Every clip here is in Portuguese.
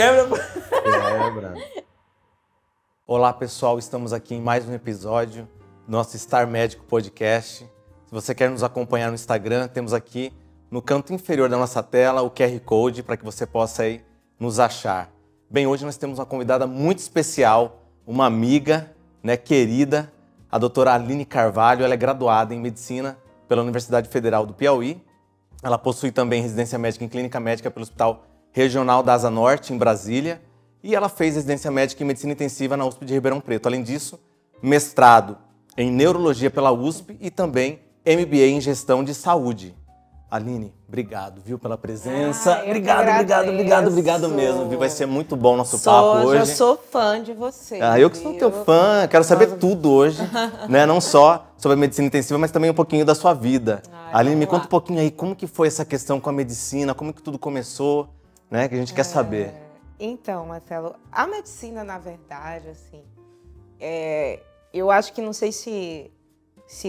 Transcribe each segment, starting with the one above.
Quebra. Quebra. Olá, pessoal. Estamos aqui em mais um episódio do nosso Star Médico Podcast. Se você quer nos acompanhar no Instagram, temos aqui no canto inferior da nossa tela o QR Code para que você possa aí nos achar. Bem, hoje nós temos uma convidada muito especial, uma amiga, né, querida, a doutora Aline Carvalho. Ela é graduada em Medicina pela Universidade Federal do Piauí. Ela possui também residência médica em Clínica Médica pelo Hospital Regional da Asa Norte, em Brasília. E ela fez residência médica em Medicina Intensiva na USP de Ribeirão Preto. Além disso, mestrado em Neurologia pela USP e também MBA em Gestão de Saúde. Aline, obrigado, viu, pela presença. Obrigado mesmo, viu? Vai ser muito bom o nosso papo hoje. Eu sou fã de você. Eu que sou teu fã, quero saber tudo hoje, né? Não só sobre a medicina intensiva, mas também um pouquinho da sua vida. Aline, me conta um pouquinho aí, como que foi essa questão com a medicina, como que tudo começou, né? Que a gente quer saber. Então, Marcelo, a medicina, na verdade, assim, eu acho que não sei se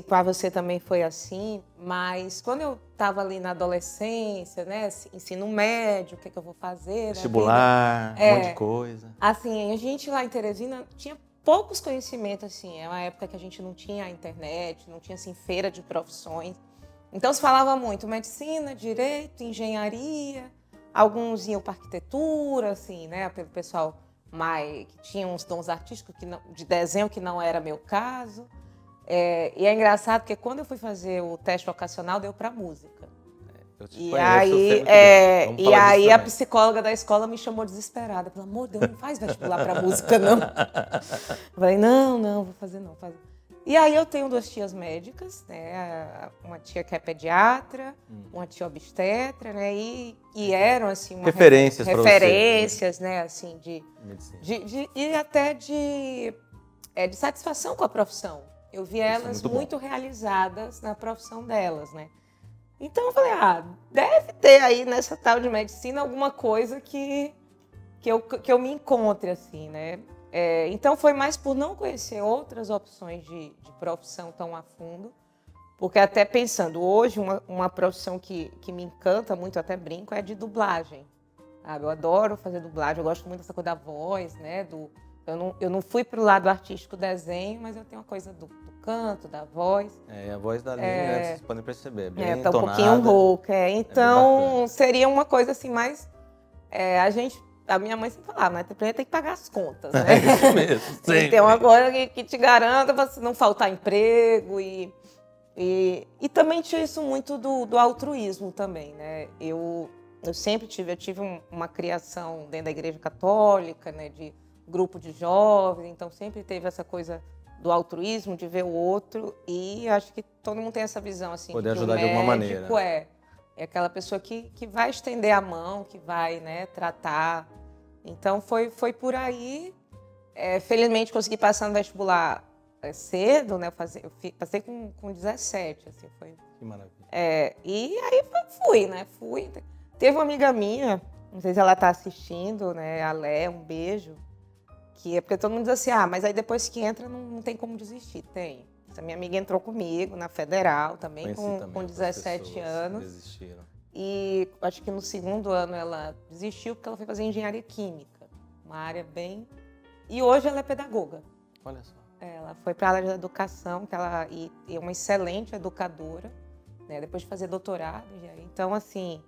para você também foi assim, mas quando eu estava ali na adolescência, né, ensino médio, o que eu vou fazer? Vestibular, um monte de coisa. Assim, a gente lá em Teresina tinha poucos conhecimentos, assim, é uma época que a gente não tinha internet, não tinha, assim, feira de profissões. Então se falava muito medicina, direito, engenharia, alguns iam para arquitetura, assim, né, pelo pessoal que tinha uns dons artísticos de desenho, que não era meu caso. E é engraçado porque quando eu fui fazer o teste vocacional, deu para música. E aí a psicóloga da escola me chamou desesperada. Pelo amor de Deus, não faz vestibular para música, não. Eu falei, não, vou fazer não. E aí eu tenho 2 tias médicas, né? Uma tia que é pediatra, uma tia obstetra, né? E eram, assim, referências, né? Assim, e até de satisfação com a profissão. Eu vi elas muito realizadas na profissão delas, né? Então eu falei, deve ter aí nessa tal de medicina alguma coisa que eu me encontre, assim, né? Então foi mais por não conhecer outras opções de profissão tão a fundo, porque até pensando, hoje uma profissão que me encanta muito, até brinco, é de dublagem. Sabe? Eu adoro fazer dublagem, eu gosto muito dessa coisa da voz, né? Eu não fui para o lado artístico desenho, mas eu tenho uma coisa do canto, da voz. A voz da Aline, né, vocês podem perceber, bem entonada. Tá um pouquinho rouca. Então, seria uma coisa assim, mais... A minha mãe sempre falava, né? Tem que pagar as contas, né? É isso mesmo, sempre. Tem uma coisa que te garanta para não faltar emprego e também tinha isso muito do altruísmo também, né? Eu sempre tive uma criação dentro da igreja católica, né? De grupo de jovens, então sempre teve essa coisa do altruísmo, de ver o outro, e acho que todo mundo tem essa visão, assim, poder ajudar de alguma maneira. É aquela pessoa que vai estender a mão, que vai, né, tratar. Então foi por aí. Felizmente consegui passar no vestibular cedo, né? Eu passei com 17, assim, foi. Que maravilha. E aí fui, né? Teve uma amiga minha, não sei se ela está assistindo, né? A Lé, um beijo. Que é porque todo mundo diz assim, mas aí depois que entra não tem como desistir. Tem. Essa minha amiga entrou comigo na Federal também, com 17 anos. Desistiram. E acho que no 2º ano ela desistiu porque ela foi fazer engenharia química. Uma área bem... E hoje ela é pedagoga. Olha só. Ela foi para a área da educação, e é uma excelente educadora, né? Depois de fazer doutorado em engenharia. Então, assim,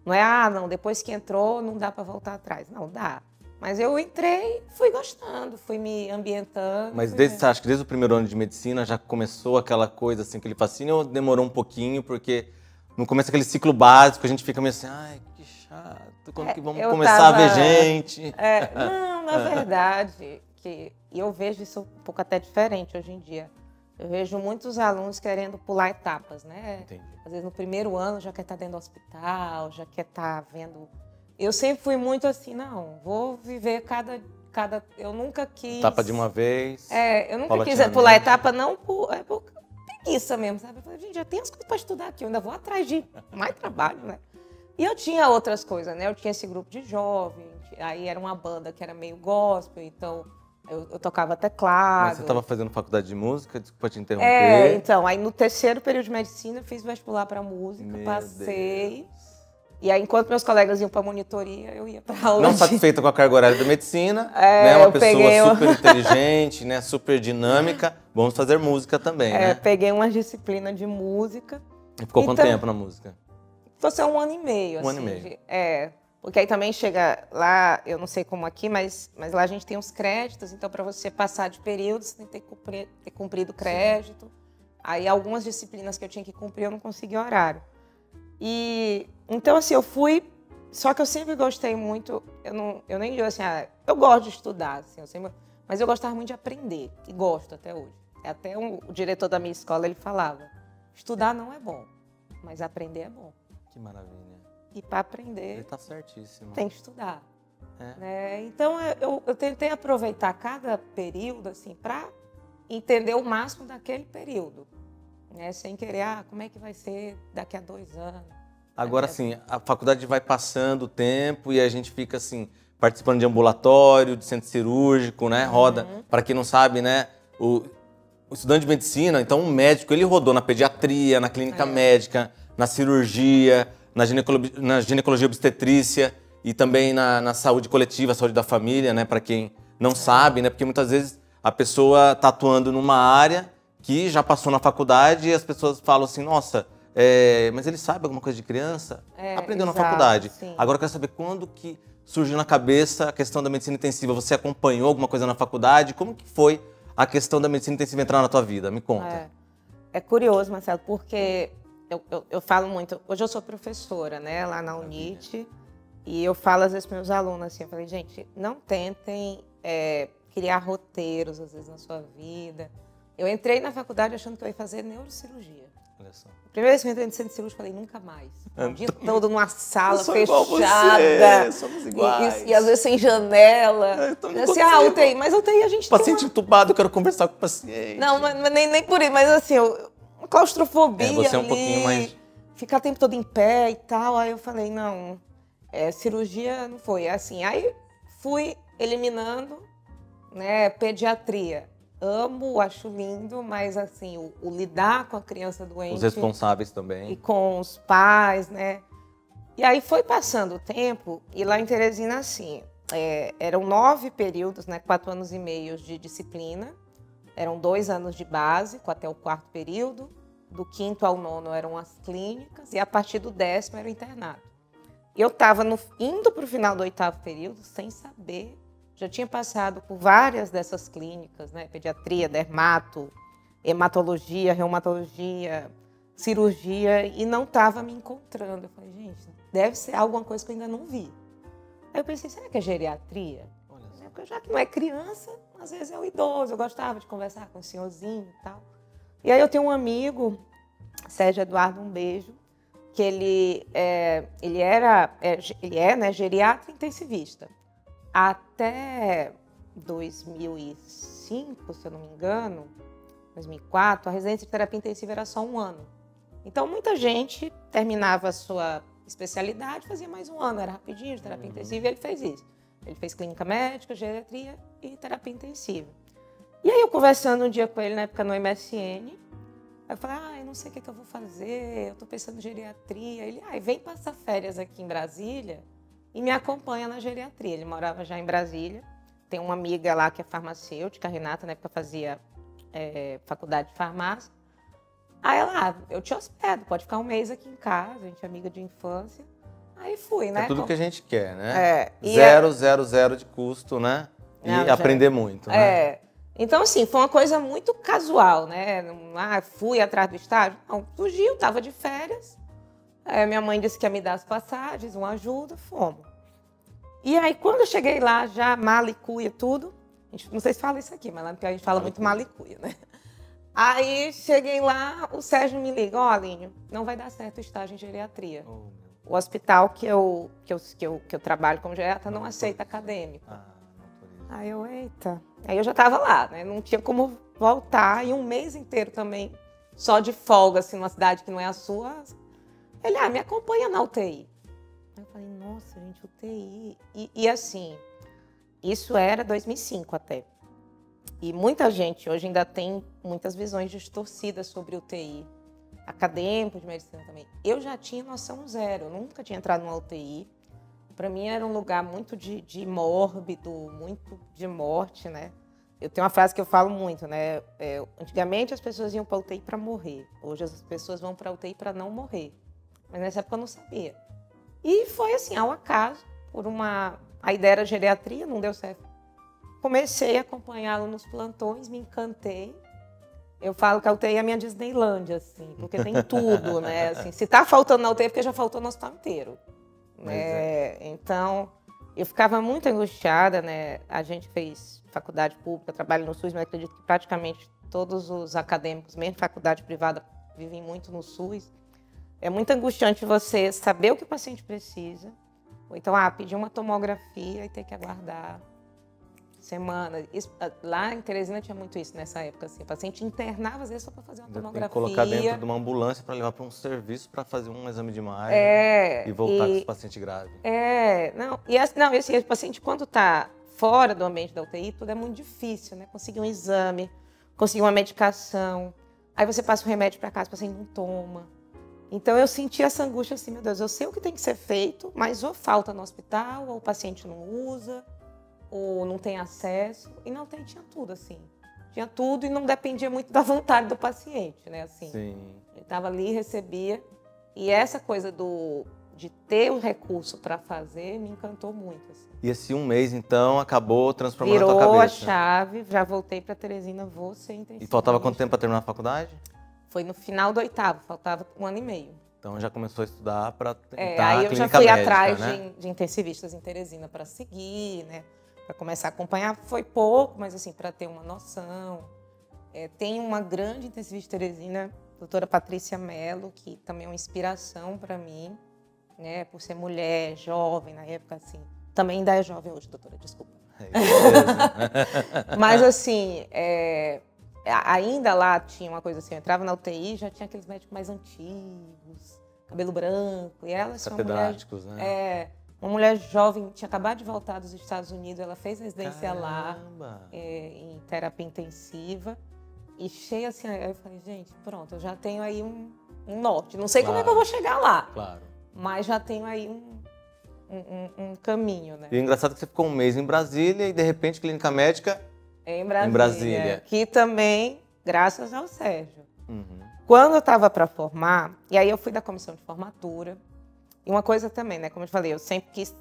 não é, não, depois que entrou não dá para voltar atrás. Não, dá. Mas eu entrei, fui gostando, fui me ambientando. Mas você acha que desde o 1º ano de medicina já começou aquela coisa assim, aquele fascínio, ou demorou um pouquinho? Porque no começo aquele ciclo básico, a gente fica meio assim, que chato, quando que vamos começar a ver gente? Não, na verdade, e eu vejo isso um pouco até diferente hoje em dia. Eu vejo muitos alunos querendo pular etapas, né? Entendi. Às vezes no 1º ano já quer estar dentro do hospital, já quer estar vendo... Eu sempre fui muito assim, não, vou viver cada eu nunca quis... Etapa de uma vez. Eu nunca quis pular etapa, não por preguiça mesmo, sabe? Eu falei, gente, já tem as coisas para estudar aqui, eu ainda vou atrás de mais trabalho, né? E eu tinha outras coisas, né? Eu tinha esse grupo de jovens, aí era uma banda que era meio gospel, então eu tocava teclado. Mas você estava fazendo faculdade de música? Desculpa te interromper. Então, aí no 3º período de medicina eu fiz vestibular para música, passei... Deus. E aí, enquanto meus colegas iam para monitoria, eu ia para aula. Não satisfeita com a carga horária da medicina, né? Uma pessoa super inteligente, né? Super dinâmica. Vamos fazer música também, né? Peguei uma disciplina de música. E ficou quanto tempo na música? Fosse 1 ano e meio. Um ano e meio. Porque aí também chega lá, eu não sei como aqui, mas lá a gente tem os créditos, então para você passar de período, você tem que ter cumprido crédito. Sim. Aí algumas disciplinas que eu tinha que cumprir, eu não conseguia horário. E então, assim, eu fui, só que eu sempre gostei muito, eu nem digo assim, eu gosto de estudar, assim, mas eu gostava muito de aprender, e gosto até hoje. Até o diretor da minha escola, ele falava, estudar não é bom, mas aprender é bom. Que maravilha. E para aprender, ele tá certíssimo. Tem que estudar. Né? Então, eu tentei aproveitar cada período, assim, para entender o máximo daquele período. Né? Sem querer, como é que vai ser daqui a 2 anos. Agora, assim, a faculdade vai passando o tempo e a gente fica, assim, participando de ambulatório, de centro cirúrgico, né? Roda. Para quem não sabe, né? O estudante de medicina, então o médico, ele rodou na pediatria, na clínica médica, na cirurgia, na ginecologia obstetrícia e também na saúde coletiva, saúde da família, né? Para quem não sabe, né? Porque muitas vezes a pessoa está atuando numa área que já passou na faculdade e as pessoas falam assim, nossa, mas ele sabe alguma coisa de criança? Aprendeu na faculdade. Sim. Agora eu quero saber quando que surgiu na cabeça a questão da medicina intensiva. Você acompanhou alguma coisa na faculdade? Como que foi a questão da medicina intensiva entrar na tua vida? Me conta. É curioso, Marcelo, porque eu falo muito. Hoje eu sou professora, né, lá na UNIT, e eu falo às vezes para meus alunos assim, eu falei, gente, não tentem criar roteiros às vezes na sua vida. Eu entrei na faculdade achando que eu ia fazer neurocirurgia. Olha só. A primeira vez que eu entrei no centro cirúrgico, eu falei, nunca mais. O dia todo numa sala fechada. Somos iguais. E às vezes sem janela. Assim, UTI, mas UTI a gente paciente entubado, eu quero conversar com o paciente. Não, nem por isso, mas assim, claustrofobia você é um pouquinho mais... Ficar o tempo todo em pé e tal. Aí eu falei, não, cirurgia não foi. Assim, aí fui eliminando, né, pediatria. Amo, acho lindo, mas assim, o lidar com a criança doente... Os responsáveis também. E com os pais, né? E aí foi passando o tempo, e lá em Teresina, assim, eram 9 períodos, né, 4 anos e meio de disciplina, eram 2 anos de básico até o 4º período, do 5º ao 9º eram as clínicas, e a partir do 10º era o internato. E eu estava indo para o final do 8º período sem saber... Já tinha passado por várias dessas clínicas, né? Pediatria, dermato, hematologia, reumatologia, cirurgia, e não estava me encontrando. Eu falei, gente, deve ser alguma coisa que eu ainda não vi. Aí eu pensei, será que é geriatria? Porque já que não é criança, às vezes é o idoso. Eu gostava de conversar com o senhorzinho e tal. E aí eu tenho um amigo, Sérgio Eduardo, um beijo, que ele é, né, geriatra intensivista. Até 2005, se eu não me engano, 2004, a residência de terapia intensiva era só 1 ano. Então, muita gente terminava a sua especialidade, fazia mais 1 ano, era rapidinho de terapia intensiva, e ele fez isso. Ele fez clínica médica, geriatria e terapia intensiva. E aí, eu conversando um dia com ele, na época no MSN, eu falei, eu não sei o que eu vou fazer, eu estou pensando em geriatria. Ele, vem passar férias aqui em Brasília, e me acompanha na geriatria. Ele morava já em Brasília. Tem uma amiga lá que é farmacêutica, a Renata, na época fazia faculdade de farmácia. Aí ela, eu te hospedo, pode ficar 1 mês aqui em casa, a gente é amiga de infância. Aí fui, né? É tudo que a gente quer, né? 0 de custo, né? E aprender muito, né? Então, assim, foi uma coisa muito casual, né? Fui atrás do estágio. Não, surgiu, estava de férias. Minha mãe disse que ia me dar as passagens, uma ajuda, fomos. E aí, quando eu cheguei lá, já mala e cuia, tudo. Não sei se fala isso aqui, mas lá no Piauí a gente fala muito mala e cuia, né? Aí, cheguei lá, o Sérgio me liga, Aline, não vai dar certo o estágio em geriatria. O hospital que eu trabalho como geriatra não aceita acadêmico. Aí eu, eita. Aí eu já estava lá, né? Não tinha como voltar. E 1 mês inteiro também, só de folga, assim, numa cidade que não é a sua... Ele, me acompanha na UTI. Aí eu falei, nossa, gente, UTI. E assim, isso era 2005 até. E muita gente hoje ainda tem muitas visões distorcidas sobre UTI. acadêmico de medicina também, eu já tinha noção zero, eu nunca tinha entrado numa UTI. Para mim era um lugar muito de mórbido, muito de morte, né? Eu tenho uma frase que eu falo muito, né? Antigamente as pessoas iam para a UTI para morrer, hoje as pessoas vão para a UTI para não morrer. Mas nessa época eu não sabia. E foi assim, ao acaso, a ideia era geriatria, não deu certo. Comecei a acompanhá-lo nos plantões, me encantei. Eu falo que a UTI é a minha Disneylândia, assim, porque tem tudo, né? Assim, se está faltando na UTI é porque já faltou no hospital inteiro. Né? Então, eu ficava muito angustiada, né? A gente fez faculdade pública, trabalho no SUS, mas acredito que praticamente todos os acadêmicos, mesmo faculdade privada, vivem muito no SUS. É muito angustiante você saber o que o paciente precisa, ou então pedir uma tomografia e ter que aguardar semanas. Lá em Teresina tinha muito isso nessa época. Assim, o paciente internava às vezes só para fazer uma tomografia. Tem que colocar dentro de uma ambulância para levar para um serviço para fazer um exame de imagem e voltar com o paciente grave. Esse paciente, quando está fora do ambiente da UTI, tudo é muito difícil, né? Conseguir um exame, conseguir uma medicação. Aí você passa o remédio para casa, o paciente não toma. Então eu senti essa angústia assim, meu Deus, eu sei o que tem que ser feito, mas ou falta no hospital, ou o paciente não usa, ou não tem acesso, e não tem, tinha tudo, assim. Tinha tudo e não dependia muito da vontade do paciente, né, assim. Sim. Ele estava ali, recebia, e essa coisa de ter o recurso para fazer me encantou muito, assim. E esse um mês, então, acabou transformando a tua cabeça. Virou a chave, já voltei para Teresina, vou ser intensivista. E faltava quanto tempo para terminar a faculdade? Foi no final do 8º, faltava 1 ano e meio. Então já começou a estudar para tentar aí a eu já clínica fui médica, atrás né? de intensivistas em Teresina para seguir, né? Para começar a acompanhar. Foi pouco, mas assim, para ter uma noção. Tem uma grande intensivista em Teresina, a doutora Patrícia Mello, que também é uma inspiração para mim, né? Por ser mulher, jovem, na época, assim. Também ainda é jovem hoje, doutora, desculpa. Mas assim, ainda lá tinha uma coisa assim, eu entrava na UTI, já tinha aqueles médicos mais antigos, cabelo branco, e ela assim, uma mulher jovem, tinha acabado de voltar dos Estados Unidos, ela fez residência lá, em terapia intensiva, e cheia assim, aí eu falei, gente, pronto, eu já tenho aí um norte, não sei como é que eu vou chegar lá, mas já tenho aí um caminho, né? E o engraçado é que você ficou um mês em Brasília e, de repente, clínica médica em Brasília. Que também, graças ao Sérgio. Quando eu estava para formar, e aí eu fui da comissão de formatura, e uma coisa também, né? Como eu te falei, eu sempre quis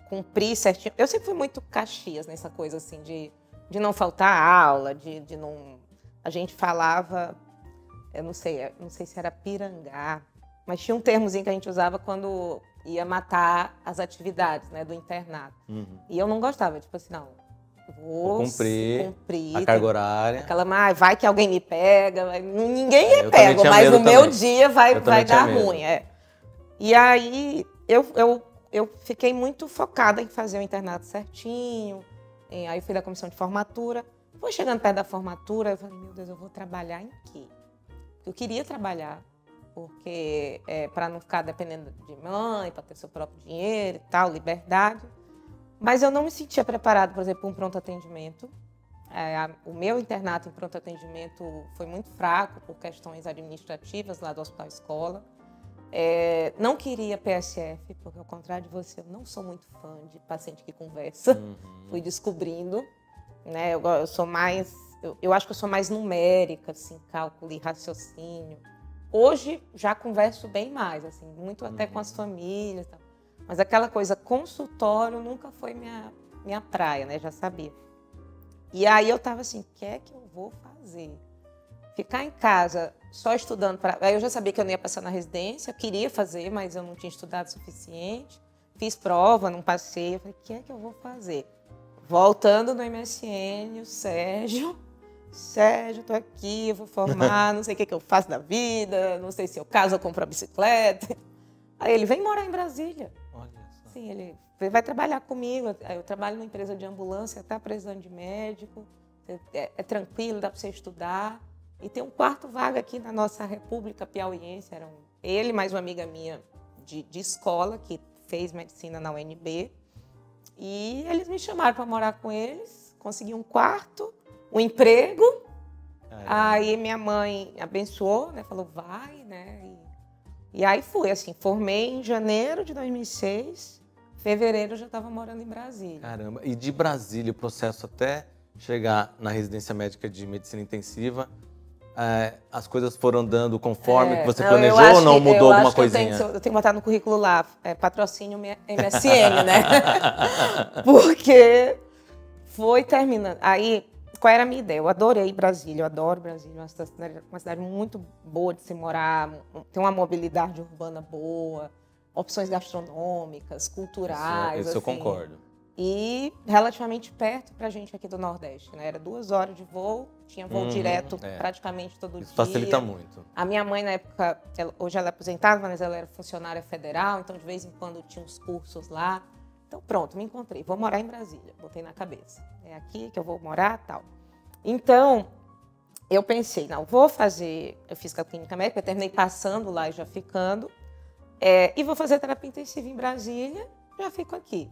cumprir certinho. Eu sempre fui muito Caxias nessa coisa, assim, de não faltar aula, de não... A gente falava, eu não sei se era pirangá, mas tinha um termozinho que a gente usava quando ia matar as atividades, né, do internato. E eu não gostava, tipo assim, não, vou cumprir a carga horária. Aquela, vai que alguém me pega, ninguém me pega, mas no meu dia vai dar ruim. E aí eu fiquei muito focada em fazer o internato certinho, aí fui da comissão de formatura. Foi chegando perto da formatura, eu falei, meu Deus, eu vou trabalhar em quê? Eu queria trabalhar, porque para não ficar dependendo de mãe, para ter seu próprio dinheiro e tal, liberdade. Mas eu não me sentia preparada, por exemplo, para um pronto atendimento. O meu internato em pronto atendimento foi muito fraco por questões administrativas lá do Hospital Escola. Não queria PSF, porque ao contrário de você, eu não sou muito fã de paciente que conversa. Fui descobrindo, né? Eu sou mais, eu acho que eu sou mais numérica, assim, cálculo e raciocínio. Hoje já converso bem mais, assim, muito até com as famílias, tal. Mas aquela coisa consultório nunca foi minha praia, né? Já sabia. E aí eu estava assim, o que é que eu vou fazer? Ficar em casa só estudando para... Aí eu já sabia que eu não ia passar na residência, eu queria fazer, mas eu não tinha estudado o suficiente. Fiz prova, não passei. Eu falei, o que é que eu vou fazer? Voltando no MSN, o Sérgio, tô aqui, eu vou formar, não sei o que eu faço da vida, não sei se eu caso ou compro a bicicleta. Aí ele, vem morar em Brasília. Olha só. Sim, ele vai trabalhar comigo. Eu trabalho numa empresa de ambulância, está precisando de médico, é tranquilo, dá para você estudar. E tem um quarto vaga aqui na nossa República Piauiense. Era ele mais uma amiga minha de escola, que fez medicina na UNB. E eles me chamaram para morar com eles, consegui um quarto, um emprego, Aí minha mãe abençoou, né? Falou, vai, né? E aí fui, assim, formei em janeiro de 2006, fevereiro eu já estava morando em Brasília. Caramba, e de Brasília, o processo até chegar na residência médica de medicina intensiva, as coisas foram andando conforme que você planejou ou não mudou alguma coisinha? Eu tenho que botar no currículo lá, patrocínio MSN, né? Porque foi terminando. Aí, qual era a minha ideia? Eu adorei Brasília, eu adoro Brasília, uma cidade muito boa de se morar, tem uma mobilidade urbana boa, opções gastronômicas, culturais. Isso assim, eu concordo. E relativamente perto pra gente aqui do Nordeste, né? Era 2 horas de voo, tinha voo direto praticamente todo dia. Isso facilita muito. A minha mãe, na época, hoje ela é aposentada, mas ela era funcionária federal, então de vez em quando tinha uns cursos lá. Então pronto, me encontrei, vou morar em Brasília, botei na cabeça. É aqui que eu vou morar, tal. Então, eu pensei, não, vou fazer, eu fiz com a clínica médica, eu terminei passando lá e já ficando, e vou fazer terapia intensiva em Brasília, já fico aqui.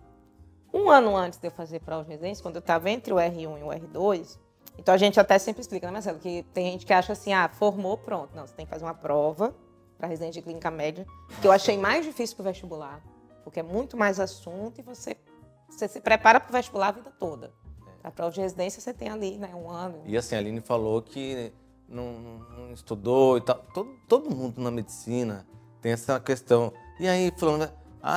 1 ano antes de eu fazer prova de residência, quando eu estava entre o R1 e o R2, então a gente até sempre explica, né, Marcelo, que tem gente que acha assim, formou, pronto. Não, você tem que fazer uma prova para residente de clínica média, que eu achei mais difícil que o vestibular, porque é muito mais assunto e você se prepara para o vestibular a vida toda. A prova de residência você tem ali, né, 1 ano. E assim, a Aline falou que não estudou e tal. Todo mundo na medicina tem essa questão. E aí, falando,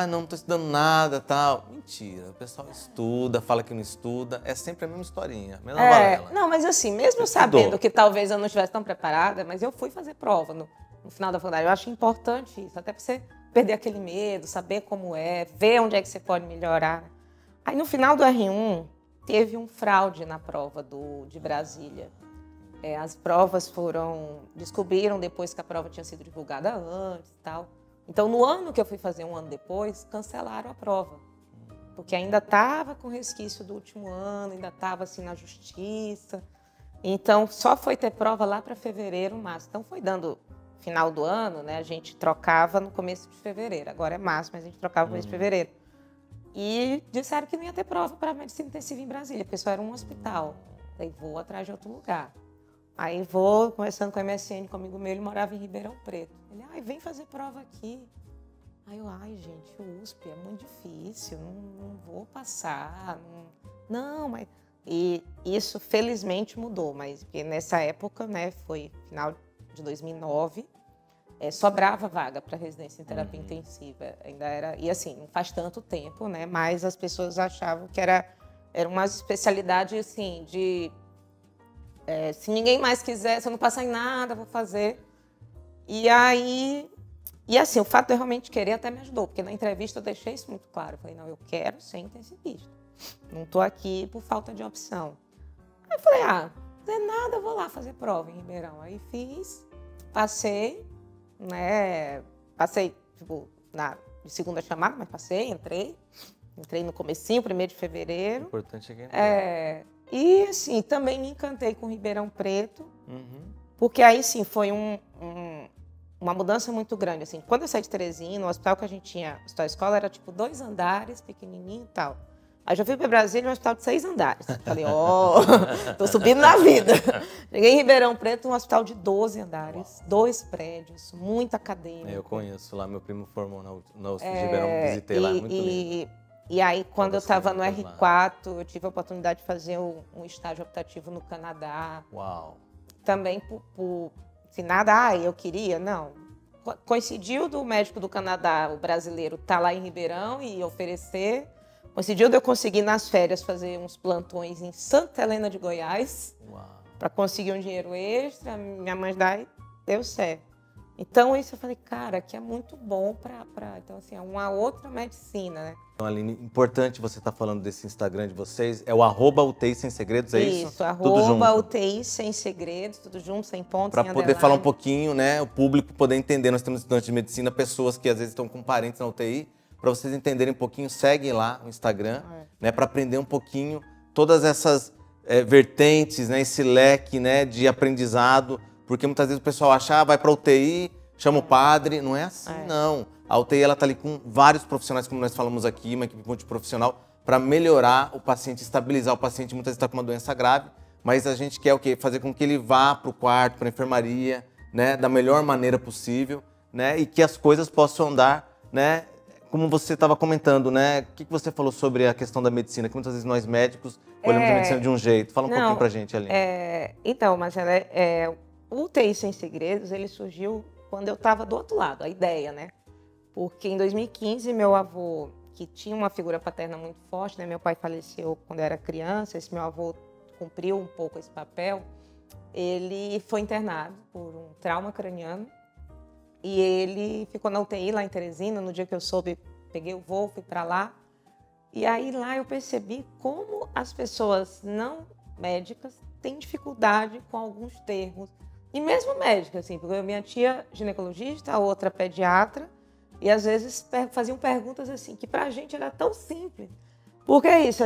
não estou estudando nada, tal. Mentira, o pessoal estuda, fala que não estuda. É sempre a mesma historinha, a mesma balela. Não, mas assim, mesmo sabendo que talvez eu não estivesse tão preparada, mas eu fui fazer prova no final da faculdade. Eu acho importante isso, até para você perder aquele medo, saber como é, ver onde é que você pode melhorar. Aí no final do R1, teve um fraude na prova de Brasília. As provas descobriram depois que a prova tinha sido divulgada antes e tal. Então, no ano que eu fui fazer 1 ano depois, cancelaram a prova. Porque ainda estava com resquício do último ano, ainda estava assim na justiça. Então, só foi ter prova lá para fevereiro, março. Então, foi dando final do ano, né? A gente trocava no começo de fevereiro. Agora é março, mas a gente trocava no começo de fevereiro. E disseram que não ia ter prova para medicina intensiva em Brasília, porque só era um hospital. Daí vou atrás de outro lugar. Aí vou conversando com o MSN, com um amigo meu, ele morava em Ribeirão Preto. Ele, vem fazer prova aqui. Aí eu, gente, o USP é muito difícil, não vou passar. Não, mas... E isso, felizmente, mudou, mas porque nessa época, né, foi final de 2009, sobrava vaga para residência em terapia intensiva. Ainda era... E assim, não faz tanto tempo, né, mas as pessoas achavam que era uma especialidade, assim, de... se ninguém mais quiser, se eu não passar em nada, vou fazer. E aí... E assim, o fato de eu realmente querer até me ajudou, porque na entrevista eu deixei isso muito claro. Eu falei, não, eu quero ser intensivista. Não estou aqui por falta de opção. Aí eu falei, não é nada, eu vou lá fazer prova em Ribeirão. Aí fiz, passei, né? Passei, tipo, de segunda chamada, mas passei, entrei. Entrei no comecinho, 1º de fevereiro. O importante é que E assim, também me encantei com Ribeirão Preto, porque aí sim foi uma mudança muito grande. Assim, quando eu saí de Teresina, o hospital que a gente tinha, o hospital escola, era tipo 2 andares, pequenininho e tal. Aí já fui para Brasília, um hospital de 6 andares. Falei, tô subindo na vida. Cheguei em Ribeirão Preto, um hospital de 12 andares, 2 prédios, muito acadêmico. Eu conheço lá, meu primo formou na USP de Ribeirão, visitei lá, muito lindo. E aí, quando eu estava no R4, eu tive a oportunidade de fazer um estágio optativo no Canadá. Uau! Também por se nada, eu queria, não. Coincidiu do médico do Canadá, o brasileiro, estar lá em Ribeirão e oferecer. Coincidiu de eu conseguir, nas férias, fazer uns plantões em Santa Helena de Goiás, para conseguir um dinheiro extra. Minha mãe deu certo. Então, isso eu falei, cara, que é muito bom para... Então, assim, é uma outra medicina, né? Então, Aline, importante você estar falando desse Instagram de vocês, é o @UTI Sem Segredos, é isso? Isso, @UTI Sem Segredos, tudo junto, sem pontos, sem underline. Para poder falar um pouquinho, né, o público poder entender, nós temos estudantes de medicina, pessoas que às vezes estão com parentes na UTI, para vocês entenderem um pouquinho, seguem lá o Instagram, né, para aprender um pouquinho todas essas vertentes, né, esse leque, né, de aprendizado, porque muitas vezes o pessoal acha, vai para a UTI, chama o padre, não é assim, não. A UTI ela está ali com vários profissionais, como nós falamos aqui, uma equipe multiprofissional, para melhorar o paciente, estabilizar o paciente, muitas vezes está com uma doença grave, mas a gente quer o quê? Fazer com que ele vá para o quarto, para a enfermaria, né, da melhor maneira possível, né, e que as coisas possam andar, né, como você estava comentando, né, o que você falou sobre a questão da medicina, que muitas vezes nós médicos olhamos a medicina de um jeito. Fala um pouquinho pra gente, Aline. Então, Marcela, o UTI Sem Segredos, ele surgiu quando eu estava do outro lado, a ideia, né? Porque em 2015, meu avô, que tinha uma figura paterna muito forte, né? Meu pai faleceu quando eu era criança, esse meu avô cumpriu um pouco esse papel. Ele foi internado por um trauma craniano e ele ficou na UTI lá em Teresina. No dia que eu soube, peguei o voo, fui para lá. E aí lá eu percebi como as pessoas não médicas têm dificuldade com alguns termos. E mesmo médica, assim, porque minha tia ginecologista, a outra pediatra, e às vezes faziam perguntas assim, que pra gente era tão simples. Porque é isso,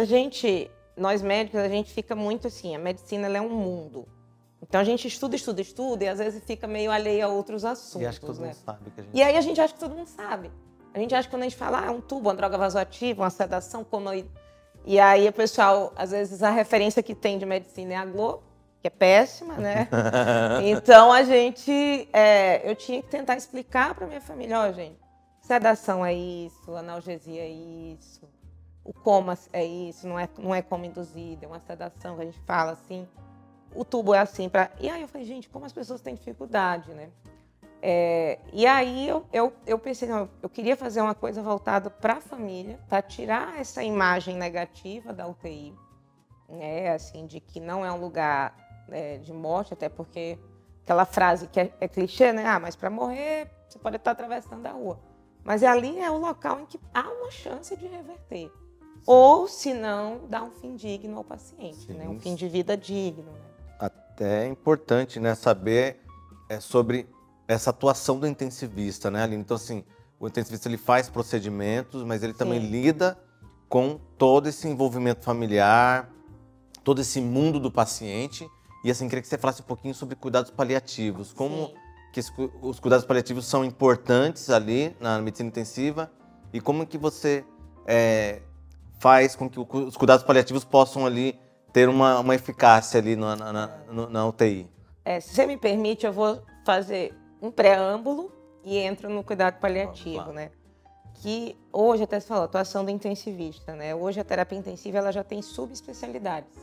nós médicos, a gente fica muito assim, a medicina ela é um mundo. Então a gente estuda e às vezes fica meio alheio a outros assuntos. E acho que todo né? mundo sabe que a gente E aí a gente acha que todo mundo sabe. A gente acha que quando a gente fala, é um tubo, uma droga vasoativa, uma sedação, E aí o pessoal, às vezes, a referência que tem de medicina é a Globo, que é péssima, né? Então eu tinha que tentar explicar para minha família, ó, gente, sedação é isso, analgesia é isso, o coma é isso, não é coma induzido, é uma sedação que a gente fala assim, o tubo é assim. E aí eu falei, gente, como as pessoas têm dificuldade, né? E aí eu pensei, não, eu queria fazer uma coisa voltada para a família, para tirar essa imagem negativa da UTI, né, assim, de que não é um lugar de morte, até porque aquela frase que é clichê, né? Mas para morrer você pode estar atravessando a rua. Mas ali é o local em que há uma chance de reverter. Sim. Ou, se não, dar um fim digno ao paciente, né? Um fim de vida digno. Né? Até é importante, né, saber sobre essa atuação do intensivista, né, Aline? Então, assim, o intensivista ele faz procedimentos, mas ele também lida com todo esse envolvimento familiar, todo esse mundo do paciente. E, assim, queria que você falasse um pouquinho sobre cuidados paliativos. Como que os cuidados paliativos são importantes ali na medicina intensiva e como que você faz com que os cuidados paliativos possam ali ter uma eficácia ali na UTI. Se você me permite, eu vou fazer um preâmbulo e entro no cuidado paliativo, né? Que hoje, até você falou, atuação do intensivista, né? Hoje a terapia intensiva ela já tem subespecialidades,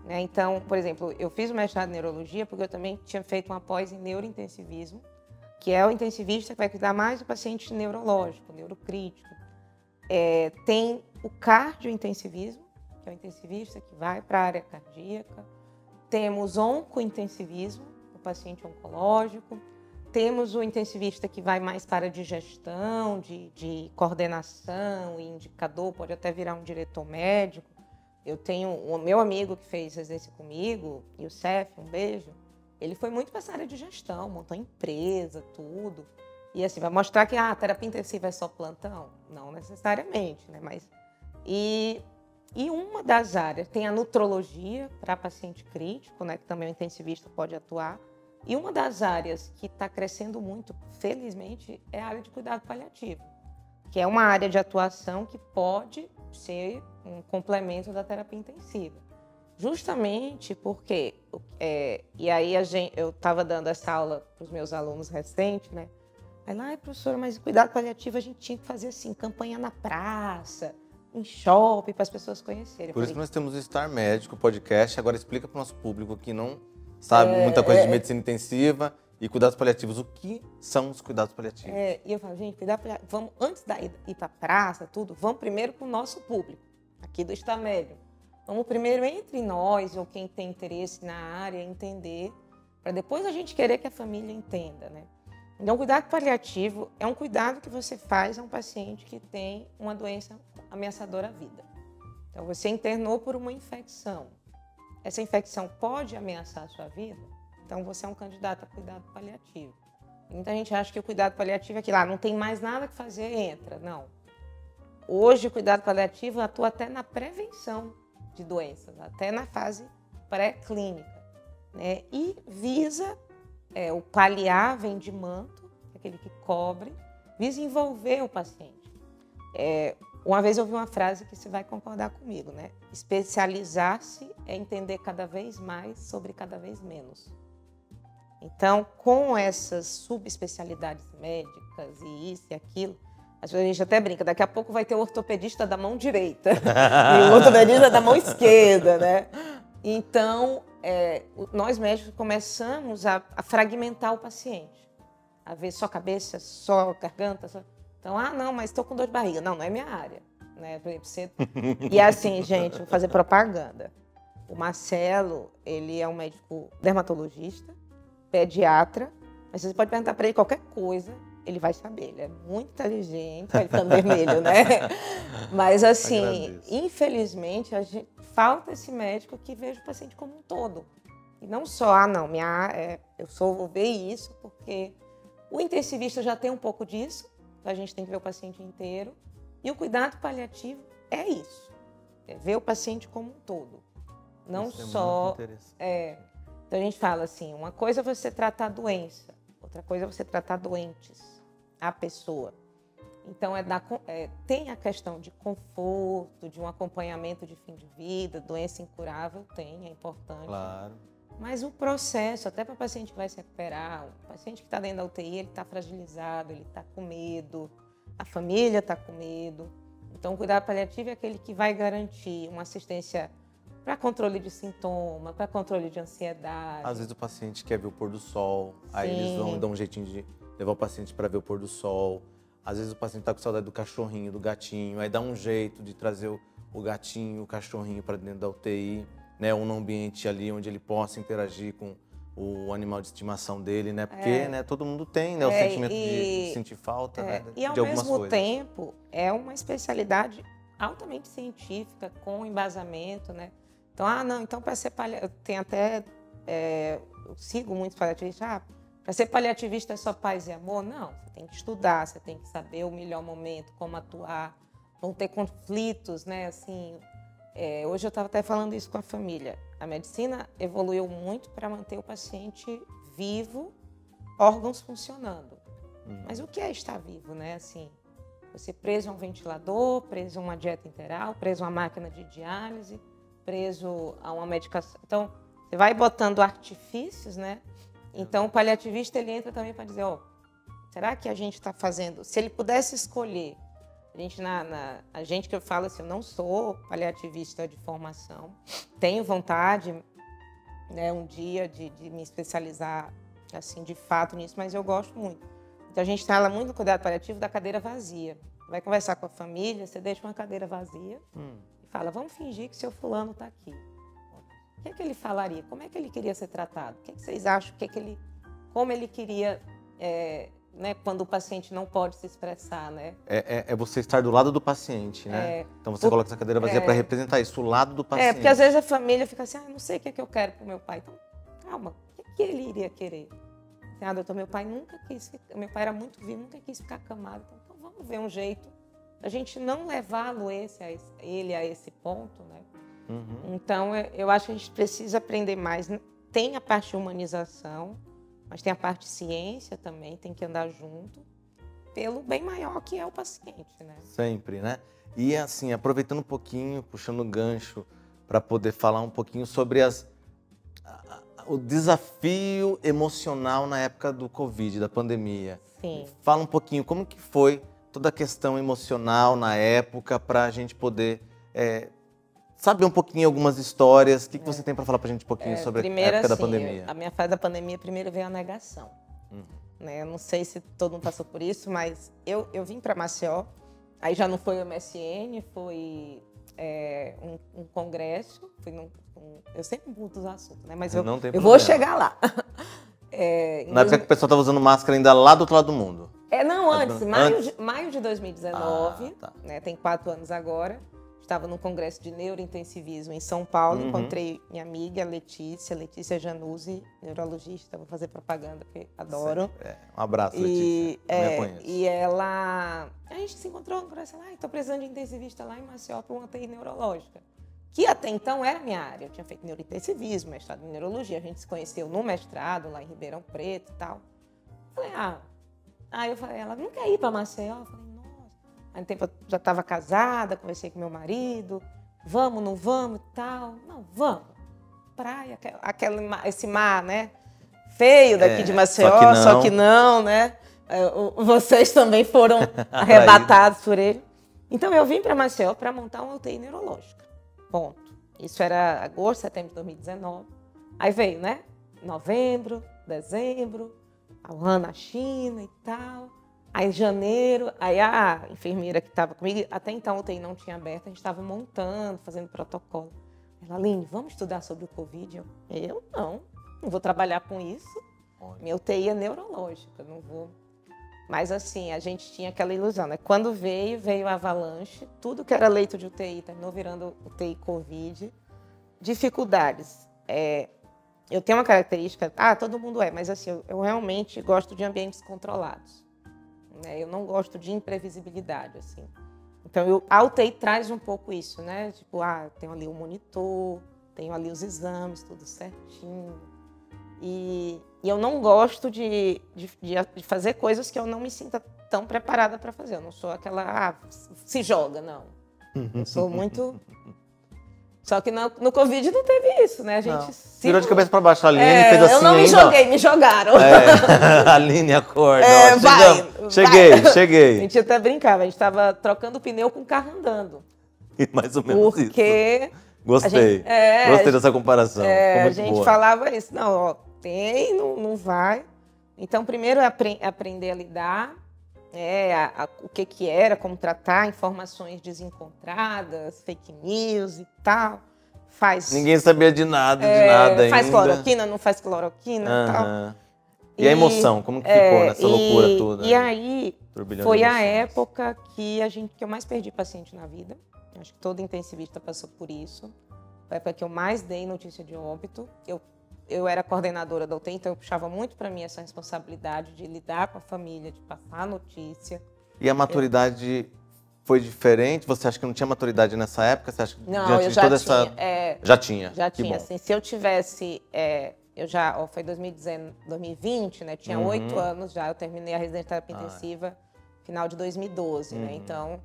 né? Então, por exemplo, eu fiz o mestrado em neurologia porque eu também tinha feito uma pós em neurointensivismo, que é o intensivista que vai cuidar mais do paciente neurológico, neurocrítico. Tem o cardiointensivismo, que é o intensivista que vai para a área cardíaca. Temos oncointensivismo, o paciente oncológico. Temos o intensivista que vai mais para a digestão, de coordenação e indicador, pode até virar um diretor médico. Eu tenho o meu amigo que fez residência comigo, Youssef, um beijo. Ele foi muito para essa área de gestão, montou empresa, tudo. E assim, vai mostrar que a terapia intensiva é só plantão? Não necessariamente, né? E uma das áreas, tem a nutrologia para paciente crítico, né? Que também o intensivista pode atuar. E uma das áreas que está crescendo muito, felizmente, é a área de cuidado paliativo, que é uma área de atuação que pode ser um complemento da terapia intensiva. Justamente porque, e aí eu estava dando essa aula para os meus alunos recentes, né? Aí lá, professora, mas cuidado paliativo a gente tinha que fazer assim, campanha na praça, em shopping, para as pessoas conhecerem. Por isso que nós temos o Star Médico podcast. Agora explica para o nosso público que não sabe muita coisa de medicina intensiva e cuidados paliativos. O que são os cuidados paliativos? E eu falo, gente, cuidado paliativo, vamos, antes de ir para a praça, tudo, vamos primeiro para o nosso público, aqui do Star Médico. Vamos primeiro entre nós, ou quem tem interesse na área, entender, para depois a gente querer que a família entenda, né? Então, o cuidado paliativo é um cuidado que você faz a um paciente que tem uma doença ameaçadora à vida. Então, você internou por uma infecção. Essa infecção pode ameaçar a sua vida? Então, você é um candidato a cuidado paliativo. Muita gente acha que o cuidado paliativo é que lá não tem mais nada que fazer, entra. Não. Hoje, o cuidado paliativo atua até na prevenção de doenças, até na fase pré-clínica, né? E visa, o paliar vem de manto, aquele que cobre, visa envolver o paciente. Uma vez eu ouvi uma frase que você vai concordar comigo, né? Especializar-se é entender cada vez mais sobre cada vez menos. Então, com essas subespecialidades médicas e isso e aquilo, às vezes a gente até brinca, daqui a pouco vai ter o ortopedista da mão direita e o ortopedista da mão esquerda, né? Então, nós médicos começamos a fragmentar o paciente, a ver só cabeça, só garganta, só... Então, não, mas estou com dor de barriga. Não, não é minha área, né? E assim, gente, vou fazer propaganda. O Marcelo, ele é um médico dermatologista, pediatra, mas você pode perguntar para ele qualquer coisa, ele vai saber. Ele é muito inteligente, vai ficando vermelho, né? Mas assim, infelizmente, falta esse médico que veja o paciente como um todo. E não só, não, eu só vou ver isso, porque o intensivista já tem um pouco disso, a gente tem que ver o paciente inteiro. E o cuidado paliativo é isso, é ver o paciente como um todo. Não isso só... É muito interessante. Então a gente fala assim, uma coisa é você tratar a doença, outra coisa é você tratar doentes, a pessoa. Então tem a questão de conforto, de um acompanhamento de fim de vida, doença incurável, é importante. Claro. Mas o processo, até para o paciente que vai se recuperar, o paciente que está dentro da UTI, ele está fragilizado, ele está com medo, a família está com medo. Então, o cuidado paliativo é aquele que vai garantir uma assistência para controle de sintoma, para controle de ansiedade. Às vezes o paciente quer ver o pôr do sol, aí eles vão dar um jeitinho de levar o paciente para ver o pôr do sol. Às vezes o paciente está com saudade do cachorrinho, do gatinho, aí dá um jeito de trazer o gatinho, o cachorrinho para dentro da UTI. Né, ou num ambiente ali onde ele possa interagir com o animal de estimação dele, né? Porque né, todo mundo tem, né, o sentimento de sentir falta, né, de algumas coisas. E ao mesmo tempo, é uma especialidade altamente científica, com embasamento, né? Então, não, então para ser paliativista, tem até, eu sigo muitos paliativistas, para ser paliativista é só paz e amor? Não, você tem que estudar, você tem que saber o melhor momento, como atuar, vão ter conflitos, né, assim... hoje eu estava até falando isso com a família. A medicina evoluiu muito para manter o paciente vivo, órgãos funcionando. Mas o que é estar vivo, né? Assim, você preso a um ventilador, preso a uma dieta interal, preso a uma máquina de diálise, preso a uma medicação. Então, você vai botando artifícios, né? Então, o paliativista ele entra também para dizer, será que a gente está fazendo... Se ele pudesse escolher... A gente que eu falo assim, eu não sou paliativista de formação, tenho vontade, né, um dia de me especializar assim, de fato nisso, mas eu gosto muito. Então a gente fala muito no cuidado paliativo da cadeira vazia. Vai conversar com a família, você deixa uma cadeira vazia e fala, vamos fingir que seu fulano está aqui. O que é que ele falaria? Como é que ele queria ser tratado? O que é que vocês acham? Como ele queria... né, quando o paciente não pode se expressar, né? É você estar do lado do paciente, né? Então você coloca essa cadeira vazia para representar isso, o lado do paciente. Porque às vezes a família fica assim, não sei o que eu quero para o meu pai. Então, calma, o que ele iria querer? Doutor, meu pai nunca quis, meu pai era muito vivo, nunca quis ficar acamado. Então vamos ver um jeito da gente não levá-lo ele a esse ponto, né? Então eu acho que a gente precisa aprender mais. Tem a parte de humanização, mas tem a parte de ciência também, tem que andar junto, pelo bem maior que é o paciente, né? Sempre, né? E assim, aproveitando um pouquinho, puxando o gancho, para poder falar um pouquinho sobre o desafio emocional na época do Covid, da pandemia. Sim. Fala um pouquinho como que foi toda a questão emocional na época, para a gente poder saber um pouquinho algumas histórias. O que você tem para falar para a gente um pouquinho sobre a época da pandemia? A minha fase da pandemia, primeiro veio a negação. Né? Eu não sei se todo mundo passou por isso, mas eu vim para Maceió, aí já não foi o MSN, foi um congresso. Eu sempre mudo os assuntos, né? Mas eu vou chegar lá. Na época que o pessoal estava usando máscara ainda lá do outro lado do mundo. Não, antes. Maio de 2019, né? Tem 4 anos agora. Estava num congresso de neurointensivismo em São Paulo, encontrei minha amiga Letícia Januzzi, neurologista, vou fazer propaganda, porque adoro. Um abraço, Letícia, me conheço. E ela... A gente se encontrou no congresso, estou precisando de intensivista lá em Maceió para uma UTI neurológica, que até então era minha área. Eu tinha feito neurointensivismo, mestrado em neurologia, a gente se conheceu no mestrado, lá em Ribeirão Preto e tal. Falei, eu falei, ela não quer ir para Maceió? Eu falei, nossa. Aí, no tempo, eu já estava casada, conversei com meu marido. Vamos, não vamos e tal. Não, vamos. Praia, esse mar, né? Feio daqui de Maceió, só que não, né? Vocês também foram arrebatados por ele. Então, eu vim para Maceió para montar uma UTI neurológica. Ponto. Isso era agosto, setembro de 2019. Aí veio, né? Novembro, dezembro, a Wuhan na China e tal. Aí, em janeiro, aí a enfermeira que estava comigo, até então a UTI não tinha aberto, a gente estava montando, fazendo protocolo. Ela, Aline, vamos estudar sobre o Covid? Eu não vou trabalhar com isso. Minha UTI é neurológica, não vou. Mas assim, a gente tinha aquela ilusão, né? Quando veio a avalanche, tudo que era leito de UTI terminou virando UTI Covid. Dificuldades. Eu tenho uma característica, todo mundo mas assim, eu realmente gosto de ambientes controlados. Né? Eu não gosto de imprevisibilidade, assim. Então, a UTI traz um pouco isso, né? Tipo, tenho ali o monitor, tenho ali os exames, tudo certinho. E eu não gosto de fazer coisas que eu não me sinta tão preparada para fazer. Eu não sou aquela, se joga, não. Eu sou muito... Só que no Covid não teve isso, né? A gente virou de cabeça para baixo. A Aline fez assim. Eu não me joguei, me jogaram. Aline, acorda. Cheguei. A gente até brincava, a gente estava trocando o pneu com o carro andando. Mais ou menos isso. Porque... Gostei dessa comparação. A gente falava isso. Não, tem, não vai. Então, primeiro é aprender a lidar, o que era, como tratar, informações desencontradas, fake news e tal. Ninguém sabia de nada ainda. Faz cloroquina, não faz cloroquina e tal. E a emoção, como que ficou nessa loucura toda? E aí, foi a época que eu mais perdi paciente na vida. Acho que todo intensivista passou por isso. Foi a época que eu mais dei notícia de óbito. Eu era coordenadora da UTI, então eu puxava muito para mim essa responsabilidade de lidar com a família, de passar a notícia. E a maturidade foi diferente? Você acha que não tinha maturidade nessa época? Você acha que não, eu já tinha. Já tinha? Já tinha, assim. Se eu tivesse... foi 2020, né? Tinha 8 anos já. Eu terminei a residência de terapia intensiva final de 2012, né? Então,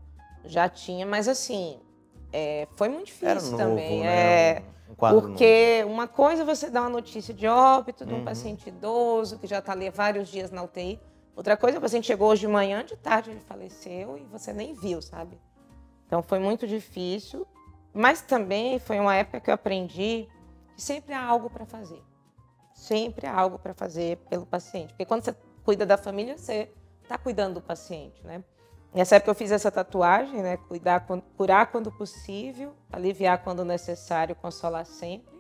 já tinha. Mas, assim, foi muito difícil também. Né? Porque uma coisa é você dar uma notícia de óbito de um paciente idoso que já está ali há vários dias na UTI. Outra coisa, o paciente chegou hoje de manhã, de tarde ele faleceu e você nem viu, sabe? Então, foi muito difícil. Mas também foi uma época que eu aprendi que sempre há algo para fazer. Sempre há algo para fazer pelo paciente. Porque quando você cuida da família, você está cuidando do paciente, né? Nessa época eu fiz essa tatuagem, né? Curar quando possível, aliviar quando necessário, consolar sempre.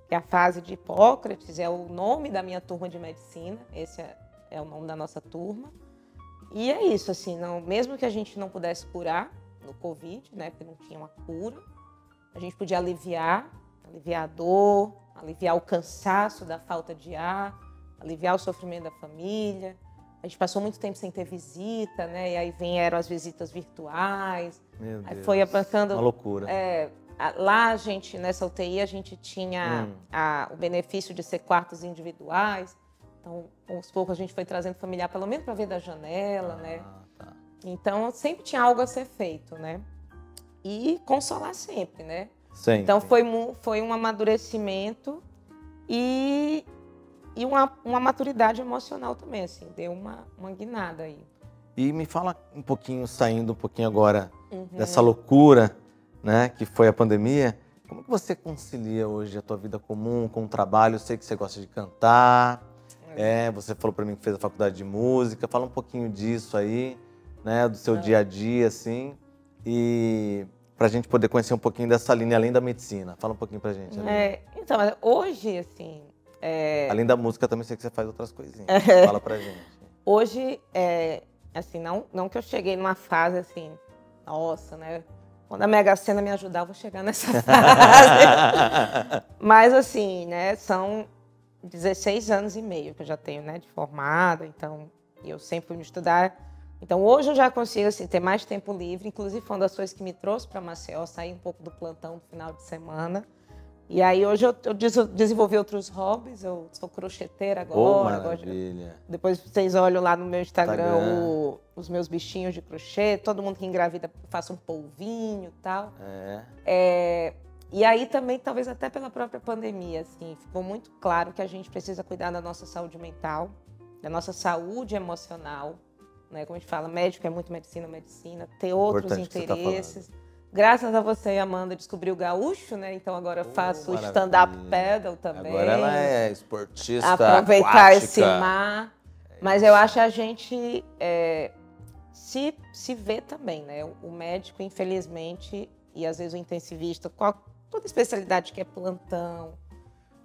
Que a fase de Hipócrates é o nome da minha turma de medicina. Esse é o nome da nossa turma. E é isso, assim, mesmo que a gente não pudesse curar no Covid, né? Porque não tinha uma cura, a gente podia aliviar a dor, aliviar o cansaço da falta de ar, aliviar o sofrimento da família. A gente passou muito tempo sem ter visita, né? E aí vieram as visitas virtuais. Meu Deus. Aí foi avançando. Uma loucura. Lá, nessa UTI, a gente tinha o benefício de ser quartos individuais. Então, aos poucos, a gente foi trazendo familiar, pelo menos para ver da janela, né? Tá. Então, sempre tinha algo a ser feito, né? E consolar sempre, né? Sempre. Então, foi um amadurecimento e uma maturidade emocional também, assim. Deu uma guinada aí. E me fala um pouquinho, saindo um pouquinho agora dessa loucura, né, que foi a pandemia. Como que você concilia hoje a tua vida comum com o trabalho? Eu sei que você gosta de cantar. Você falou para mim que fez a faculdade de música. Fala um pouquinho disso aí, né, do seu dia a dia, assim. E para a gente poder conhecer um pouquinho dessa linha além da medicina. Fala um pouquinho pra gente. Então, hoje, assim... Além da música, também sei que você faz outras coisinhas. Fala pra gente. Hoje, assim, não que eu cheguei numa fase, assim, nossa, né? Quando a Mega Sena me ajudar, eu vou chegar nessa fase. Mas, assim, né, são 16 anos e meio que eu já tenho, né, de formada. Então, eu sempre fui me estudar. Então, hoje eu já consigo, assim, ter mais tempo livre. Inclusive, foi uma das coisas que me trouxe para Maceió, sair um pouco do plantão no final de semana. E aí, hoje eu desenvolvi outros hobbies. Eu sou crocheteira agora. Maravilha. Depois vocês olham lá no meu Instagram os meus bichinhos de crochê, todo mundo que engravida faça um polvinho e tal. E aí também, talvez até pela própria pandemia, assim, ficou muito claro que a gente precisa cuidar da nossa saúde mental, da nossa saúde emocional, né? Como a gente fala, médico é muito medicina, ter outros interesses. Graças a você e a Amanda, descobri o gaúcho, né? Então agora eu faço stand-up paddle também. Agora ela é esportista aproveitar aquática. Esse mar. Mas eu acho que a gente se vê também, né? O médico, infelizmente, e às vezes o intensivista, toda especialidade que é plantão.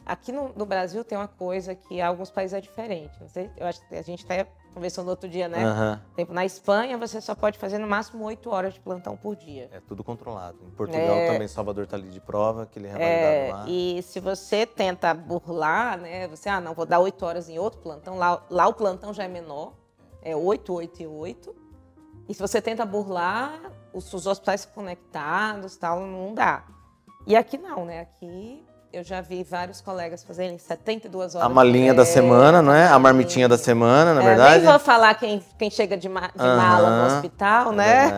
Aqui no Brasil tem uma coisa que em alguns países é diferente. Não sei, eu acho que a gente até conversando outro dia, né? Na Espanha, você só pode fazer no máximo 8 horas de plantão por dia. É tudo controlado. Em Portugal também, Salvador está ali de prova, que ele é revalidado lá. E se você tenta burlar, né? Você, não, vou dar 8 horas em outro plantão. Lá o plantão já é menor. É 8, 8 e 8. E se você tenta burlar, os hospitais conectados, tal, não dá. E aqui não, né? Aqui eu já vi vários colegas fazerem 72 horas. A malinha da semana, não é? A marmitinha da semana, na verdade. Nem vou falar quem chega de mala no hospital, né?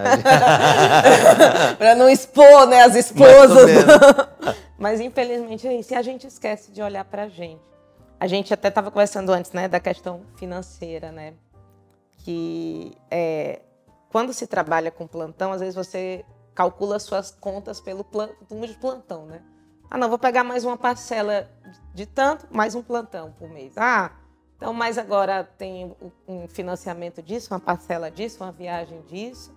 Para não expor, né, as esposas. Mas infelizmente é isso. E a gente esquece de olhar para a gente. A gente até estava conversando antes, né, da questão financeira, né? Que quando se trabalha com plantão, às vezes você calcula suas contas pelo número de plantão, né? Não, vou pegar mais uma parcela de tanto, mais um plantão por mês. Então, mas agora tem um financiamento disso, uma parcela disso, uma viagem disso.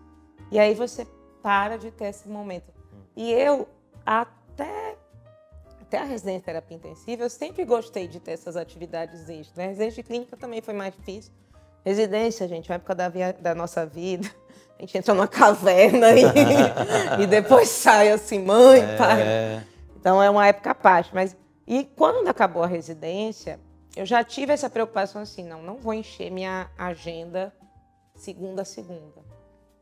E aí você para de ter esse momento. E eu, até a residência de terapia intensiva, eu sempre gostei de ter essas atividades extras, né? Residência de clínica também foi mais difícil. Residência, gente, uma época da nossa vida. A gente entra numa caverna e depois sai assim, mãe, pai. Então, é uma época à parte. E quando acabou a residência, eu já tive essa preocupação assim, não vou encher minha agenda segunda a segunda.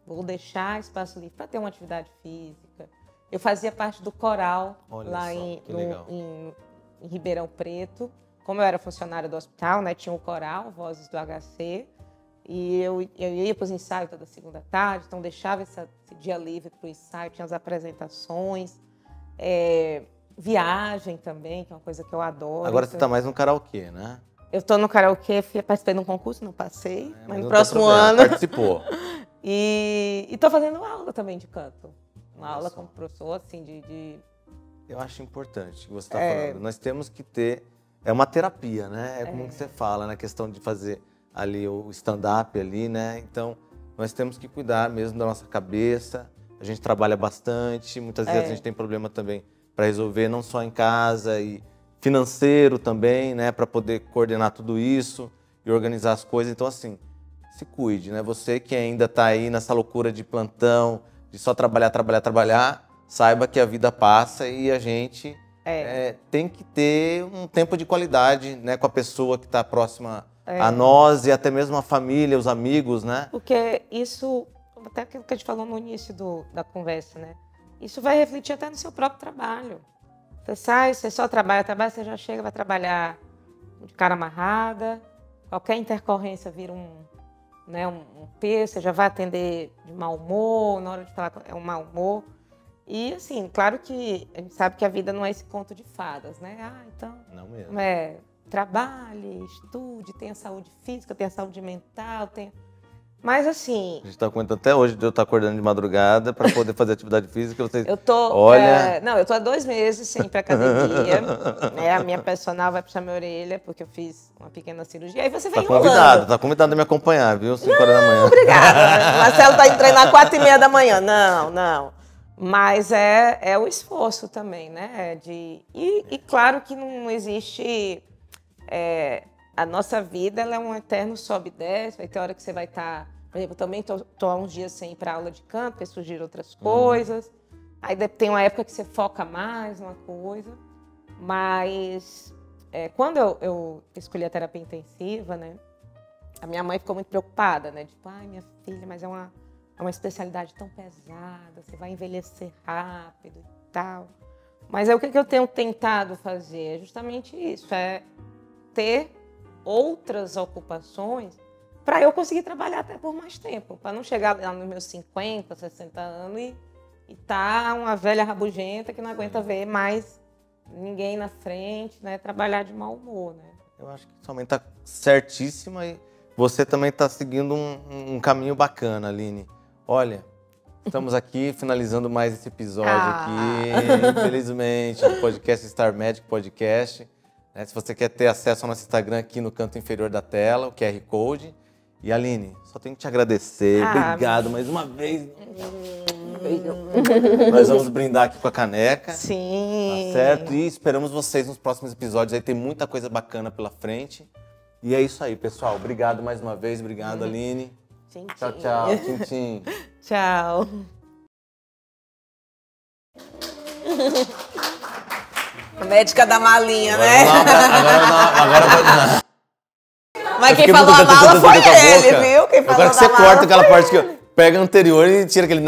Vou deixar espaço livre para ter uma atividade física. Eu fazia parte do coral lá em Ribeirão Preto. Como eu era funcionária do hospital, né, tinha o coral, Vozes do HC. E eu ia para os ensaios toda segunda tarde, então deixava esse dia livre para o ensaio, tinha as apresentações. Viagem também, que é uma coisa que eu adoro. Agora você está mais no karaokê, né? Eu estou no karaokê, participei de um concurso, não passei, mas no próximo ano... Participou. E estou fazendo aula também de canto. Uma aula como professor, assim, Eu acho importante o que você está falando. Nós temos que ter... É uma terapia, né? Como que você fala, na questão de fazer ali o stand-up ali, né? Então, nós temos que cuidar mesmo da nossa cabeça. A gente trabalha bastante, muitas vezes a gente tem problema também para resolver, não só em casa, e financeiro também, né, para poder coordenar tudo isso e organizar as coisas. Então, assim, se cuide, né? Você que ainda está aí nessa loucura de plantão, de só trabalhar, saiba que a vida passa e a gente tem que ter um tempo de qualidade, né, com a pessoa que está próxima a nós e até mesmo a família, os amigos, né? Porque isso, até aquilo que a gente falou no início da conversa, né? Isso vai refletir até no seu próprio trabalho. Você só trabalha, você já chega, vai trabalhar de cara amarrada, qualquer intercorrência vira um peso, você já vai atender de mau humor, na hora de falar é um mau humor. E, assim, claro que a gente sabe que a vida não é esse conto de fadas, né? Então... Não mesmo. Trabalhe, estude, tenha saúde física, tenha saúde mental, Mas assim... A gente está comentando até hoje de eu estar acordando de madrugada para poder fazer atividade física. Vocês... Eu tô há 2 meses sem ir para academia. A minha personal vai puxar minha orelha porque eu fiz uma pequena cirurgia. Aí você vem enrolando. Tá convidado a me acompanhar, viu? 5 horas da manhã. Obrigada. Marcelo tá indo treinar 4h30 da manhã. Não. Mas é o esforço também, né? E claro que não existe... a nossa vida ela é um eterno sobe e desce. Vai ter hora que você vai estar... Por exemplo, eu também estou há uns dias sem ir para aula de canto, porque surgiram outras coisas. Aí tem uma época que você foca mais numa coisa. Mas quando eu escolhi a terapia intensiva, né? A minha mãe ficou muito preocupada, né? Tipo, minha filha, mas é uma especialidade tão pesada, você vai envelhecer rápido e tal. Mas o que eu tenho tentado fazer? É justamente isso, ter outras ocupações para eu conseguir trabalhar até por mais tempo, para não chegar lá nos meus 50, 60 anos e tá uma velha rabugenta que não aguenta ver mais ninguém na frente, né? Trabalhar de mau humor, né? Eu acho que sua mãe tá certíssima e você também tá seguindo um caminho bacana, Aline. Olha, estamos aqui finalizando mais esse episódio aqui, infelizmente, do podcast Star Magic Podcast. Se você quer ter acesso ao nosso Instagram aqui no canto inferior da tela, o QR Code. E Aline, só tenho que te agradecer. Obrigado mais uma vez. Nós vamos brindar aqui com a caneca. Sim. Tá certo? E esperamos vocês nos próximos episódios. Aí tem muita coisa bacana pela frente. E é isso aí, pessoal. Obrigado mais uma vez. Obrigado, Aline. Tchim, Tchau, tchim. tchau. Tchim, tchim. Tchau. A médica da malinha, né? Agora Mas quem falou a mala foi ele, viu? Quem falou agora que você corta aquela parte que pega anterior e tira aquele...